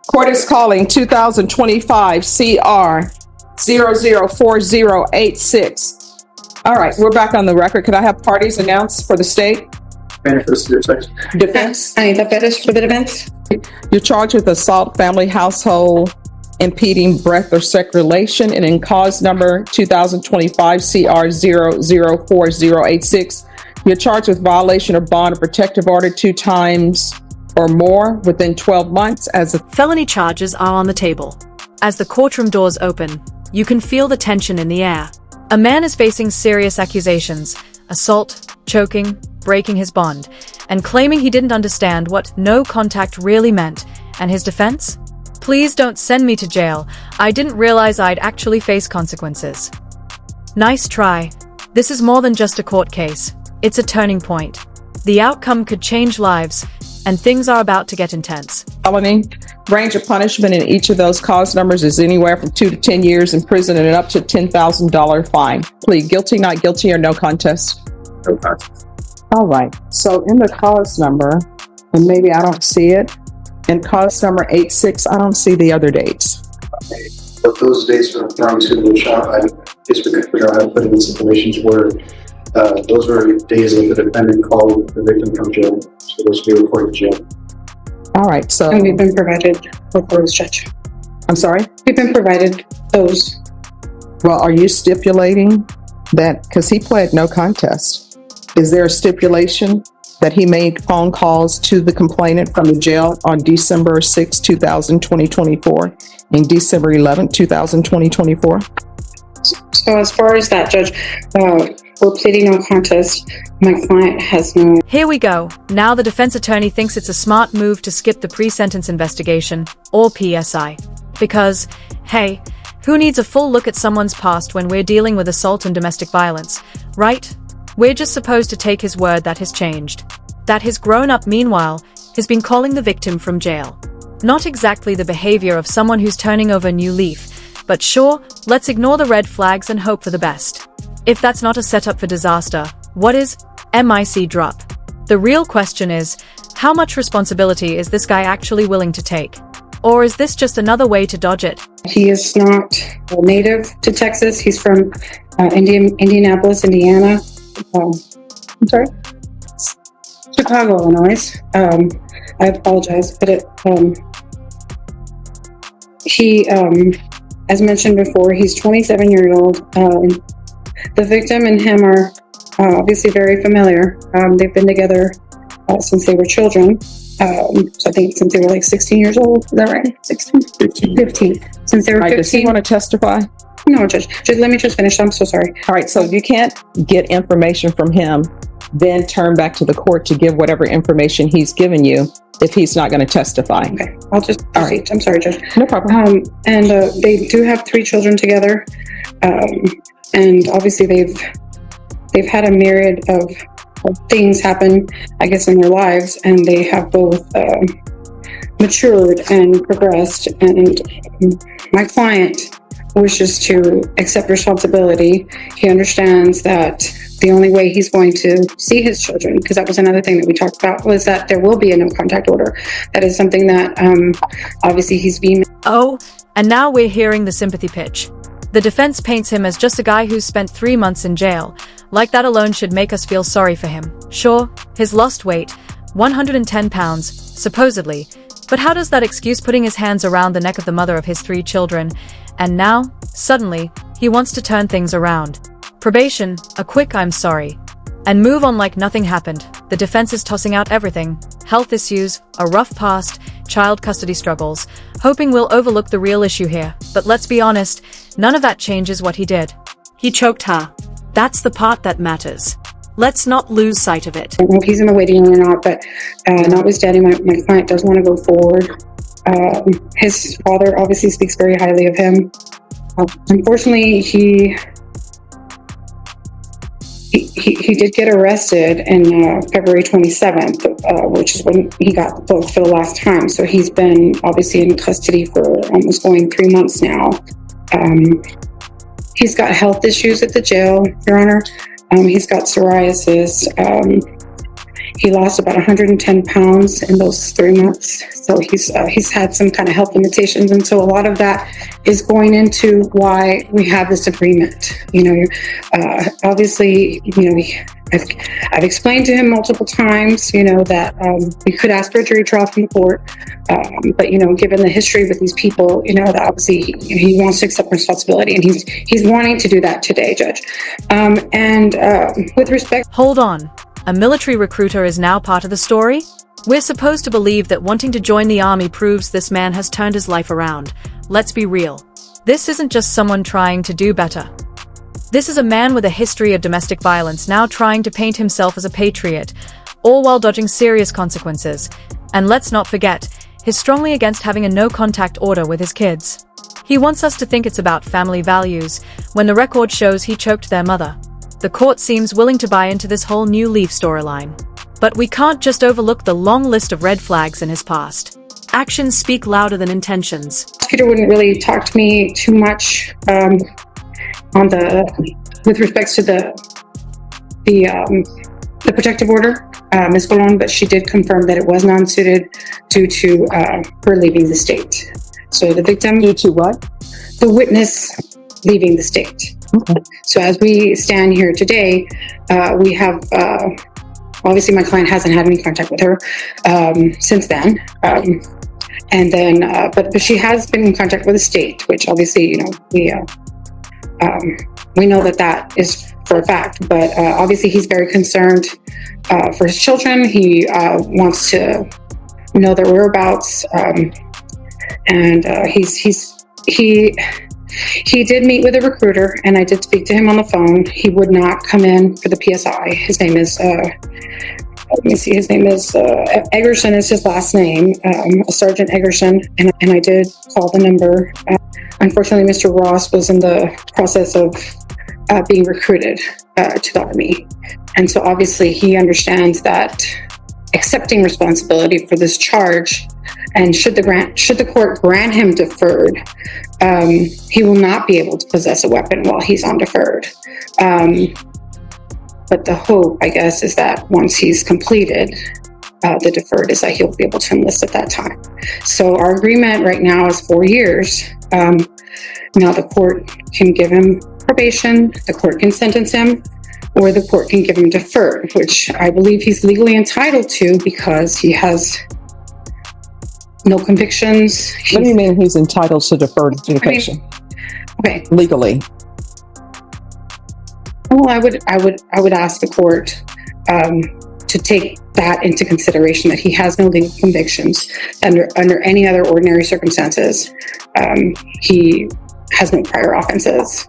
Court is calling 2025 CR 004086. All right, we're back on the record. Could I have parties announced for the state? Defense. Anita Perez for the defense. You're charged with assault, family, household, impeding breath or circulation, and in cause number 2025 CR 004086. You're charged with violation of bond or protective order 2 times or more within 12 months as a felony charges are on the table. As the courtroom doors open, you can feel the tension in the air. A man is facing serious accusations: assault, choking, breaking his bond, and claiming he didn't understand what no contact really meant. And his defense? Please don't send me to jail. I didn't realize I'd actually face consequences. Nice try. This is more than just a court case. It's a turning point. The outcome could change lives, and things are about to get intense. Felony. Range of punishment in each of those cause numbers is anywhere from 2 to 10 years in prison and up to $10,000 fine. Plead guilty, not guilty, or no contest? No contest. All right. So in the cause number, and maybe I don't see it, in cause number 86, I don't see the other dates. But those dates are thrown to the shop. I just because I put in situations where those were days that the defendant called the victim from jail. So those will be reported to jail. All right. So And we've been provided for those, Judge. I'm sorry? We've been provided those. Well, are you stipulating that, because he pled no contest, is there a stipulation that he made phone calls to the complainant from the jail on December 6, 2024 and December 11, 2024? So as far as that, Judge, we're pleading no contest. My client has no... Here we go. Now the defense attorney thinks it's a smart move to skip the pre-sentence investigation, or PSI. Because, hey, who needs a full look at someone's past when we're dealing with assault and domestic violence, right? We're just supposed to take his word that has changed. That his grown-up, meanwhile, has been calling the victim from jail. Not exactly the behavior of someone who's turning over a new leaf, but sure, let's ignore the red flags and hope for the best. If that's not a setup for disaster, what is? MIC drop. The real question is, how much responsibility is this guy actually willing to take? Or is this just another way to dodge it? He is not native to Texas. He's from Indianapolis, Indiana. I'm sorry? Chicago, Illinois. I apologize, but he, as mentioned before, he's 27 years old. The victim and him are obviously very familiar. They've been together since they were children. So I think since they were like 16 years old. Is that right? 16? 15. Since they were 15. Does he want to testify? No, Judge. Let me just finish. I'm so sorry. All right. So you can't get information from him, then turn back to the court to give whatever information he's given you if he's not going to testify. Okay. I'll just proceed. All right. I'm sorry, Judge. No problem. And they do have 3 children together. And obviously they've had a myriad of things happen, I guess, in their lives, and they have both matured and progressed. And my client wishes to accept responsibility. He understands that the only way he's going to see his children, because that was another thing that we talked about, was that there will be a no contact order. That is something that obviously he's being... Oh, and now we're hearing the sympathy pitch. The defense paints him as just a guy who's spent 3 months in jail. Like that alone should make us feel sorry for him. Sure, his lost weight, 110 pounds, supposedly. But how does that excuse putting his hands around the neck of the mother of his 3 children? And now, suddenly, he wants to turn things around. Probation, a quick I'm sorry, and move on like nothing happened. The defense is tossing out everything: health issues, a rough past, child custody struggles, hoping we'll overlook the real issue here. But let's be honest, none of that changes what he did. He choked her. That's the part that matters. Let's not lose sight of it. I don't know if he's in the waiting room or not, but notwithstanding, my client does want to go forward. His father obviously speaks very highly of him. Unfortunately, he did get arrested in February 27th, which is when he got booked for the last time. So he's been obviously in custody for almost going 3 months now. He's got health issues at the jail, Your Honor. He's got psoriasis. He lost about 110 pounds in those 3 months. So he's had some kind of health limitations. And so a lot of that is going into why we have this agreement. Obviously, I've explained to him multiple times, that we could ask for a jury trial from the court. But, given the history with these people, that obviously he wants to accept responsibility, and he's wanting to do that today, Judge. With respect... Hold on. A military recruiter is now part of the story? We're supposed to believe that wanting to join the army proves this man has turned his life around. Let's be real. This isn't just someone trying to do better. This is a man with a history of domestic violence now trying to paint himself as a patriot, all while dodging serious consequences. And let's not forget, he's strongly against having a no-contact order with his kids. He wants us to think it's about family values, when the record shows he choked their mother. The court seems willing to buy into this whole new Leaf storyline. But we can't just overlook the long list of red flags in his past. Actions speak louder than intentions. Peter wouldn't really talk to me too much with respects to the protective order, Ms. Colon, but she did confirm that it was non-suited due to her leaving the state. So the victim... Due to what? The witness leaving the state. Okay. So as we stand here today, we have, obviously my client hasn't had any contact with her since then. And then, but she has been in contact with the state, which obviously, we know that is for a fact, but obviously he's very concerned for his children. He wants to know their whereabouts. And he did meet with a recruiter, and I did speak to him on the phone. He would not come in for the PSI. His name is, Eggerson is his last name, Sergeant Eggerson, and I did call the number. Unfortunately, Mr. Ross was in the process of being recruited to the Army. And so obviously he understands that accepting responsibility for this charge, and should the court grant him deferred, he will not be able to possess a weapon while he's on deferred. But the hope, I guess, is that once he's completed the deferred, is that he'll be able to enlist at that time. So our agreement right now is 4 years. Now the court can give him probation, the court can sentence him, or the court can give him deferred, which I believe he's legally entitled to because he has no convictions. What do you mean he's entitled to deferred adjudication? Okay. Legally. Well, I would ask the court to take that into consideration, that he has no legal convictions under any other ordinary circumstances. He has no prior offenses.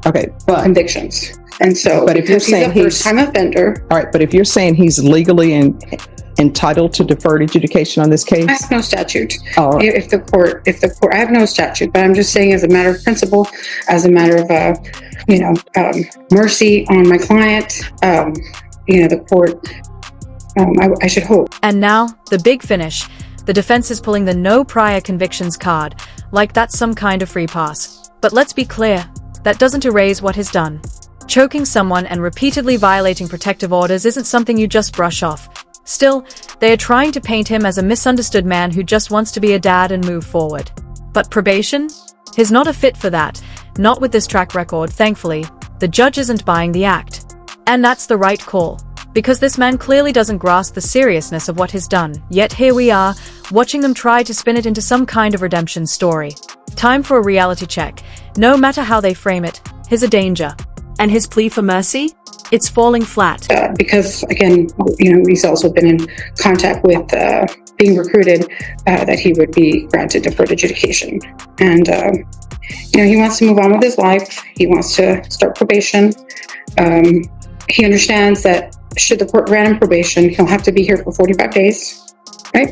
Okay, but convictions. And so, but if you're saying he's a first-time offender, all right. But if you're saying he's legally entitled to deferred adjudication on this case, I have no statute. All right. If the court, I have no statute. But I'm just saying, as a matter of principle, as a matter of mercy on my client, the court. I should hope. And now, the big finish. The defense is pulling the no prior convictions card, like that's some kind of free pass. But let's be clear, that doesn't erase what he's done. Choking someone and repeatedly violating protective orders isn't something you just brush off. Still, they are trying to paint him as a misunderstood man who just wants to be a dad and move forward. But probation? He's not a fit for that. Not with this track record, thankfully. The judge isn't buying the act. And that's the right call. Because this man clearly doesn't grasp the seriousness of what he's done. Yet here we are, watching them try to spin it into some kind of redemption story. Time for a reality check. No matter how they frame it, he's a danger. And his plea for mercy? It's falling flat. Because, again, he's also been in contact with being recruited, that he would be granted deferred adjudication. And, he wants to move on with his life. He wants to start probation. He understands that should the court grant him probation, he'll have to be here for 45 days, right?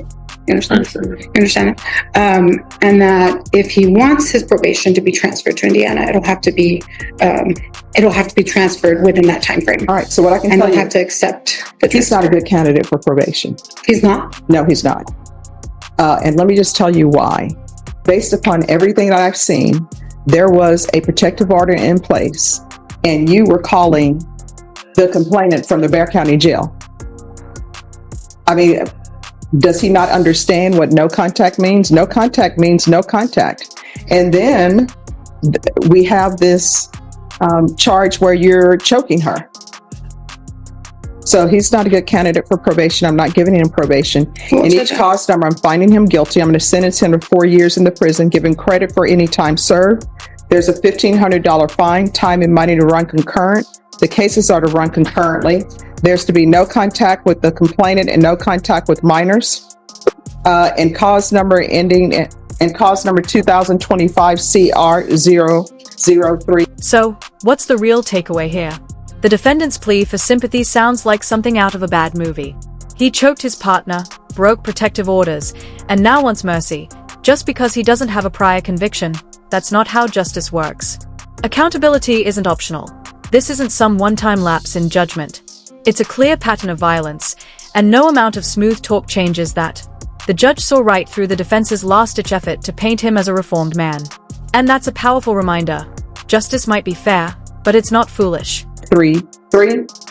You understand? You understand that? And that if he wants his probation to be transferred to Indiana, it'll have to be transferred within that time frame. All right. So what I can and tell he'll you, have to accept the he's not a good candidate for probation. He's not? No, he's not. And let me just tell you why. Based upon everything that I've seen, there was a protective order in place, and you were calling the complainant from the Bexar County Jail. I mean, does he not understand what no contact means? No contact means no contact. And then we have this charge where you're choking her. So he's not a good candidate for probation. I'm not giving him probation. In each cause number, I'm finding him guilty. I'm going to sentence him to 4 years in the prison, give him credit for any time served. There's a $1,500 fine, time and money to run concurrent. The cases are to run concurrently. There's to be no contact with the complainant and no contact with minors. And cause number ending in cause number 2025 CR 003. So, what's the real takeaway here? The defendant's plea for sympathy sounds like something out of a bad movie. He choked his partner, broke protective orders, and now wants mercy, just because he doesn't have a prior conviction. That's not how justice works. Accountability isn't optional. This isn't some one-time lapse in judgment. It's a clear pattern of violence, and no amount of smooth talk changes that. The judge saw right through the defense's last-ditch effort to paint him as a reformed man. And that's a powerful reminder. Justice might be fair, but it's not foolish. 3.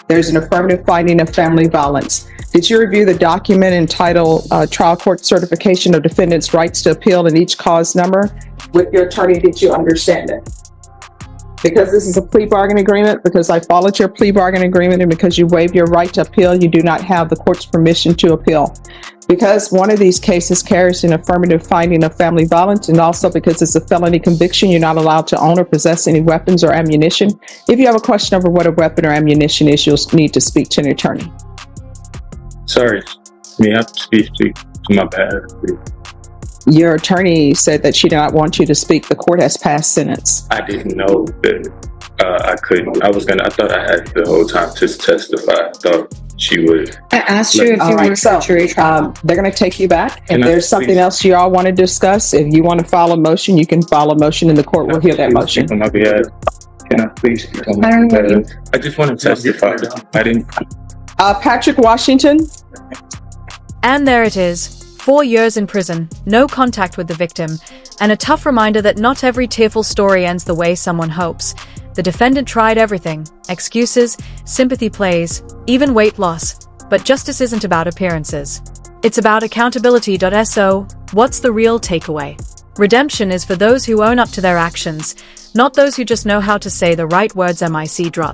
There's an affirmative finding of family violence. Did you review the document entitled Trial Court Certification of Defendant's Rights to Appeal in Each Cause Number? With your attorney, did you understand it? Because this is a plea bargain agreement, because I followed your plea bargain agreement, and because you waived your right to appeal, you do not have the court's permission to appeal. Because one of these cases carries an affirmative finding of family violence, and also because it's a felony conviction, you're not allowed to own or possess any weapons or ammunition. If you have a question over what a weapon or ammunition is, you'll need to speak to an attorney. Sorry, may I speak to my bad? Your attorney said that she did not want you to speak. The court has passed sentence. I didn't know that I couldn't. I thought I had the whole time to testify. I thought she would. I asked you if you were so, jury trial. they're going to take you back. If Can I there's something please- else you all want to discuss, if you want to file a motion, you can file a motion and the court will hear that motion. On my behalf. Can I please speak on I don't know what you- I just want to testify. I didn't. Patrick Washington. And there it is. 4 years in prison, no contact with the victim, and a tough reminder that not every tearful story ends the way someone hopes. The defendant tried everything: excuses, sympathy plays, even weight loss. But justice isn't about appearances. It's about accountability. So, what's the real takeaway? Redemption is for those who own up to their actions, not those who just know how to say the right words. MIC drop.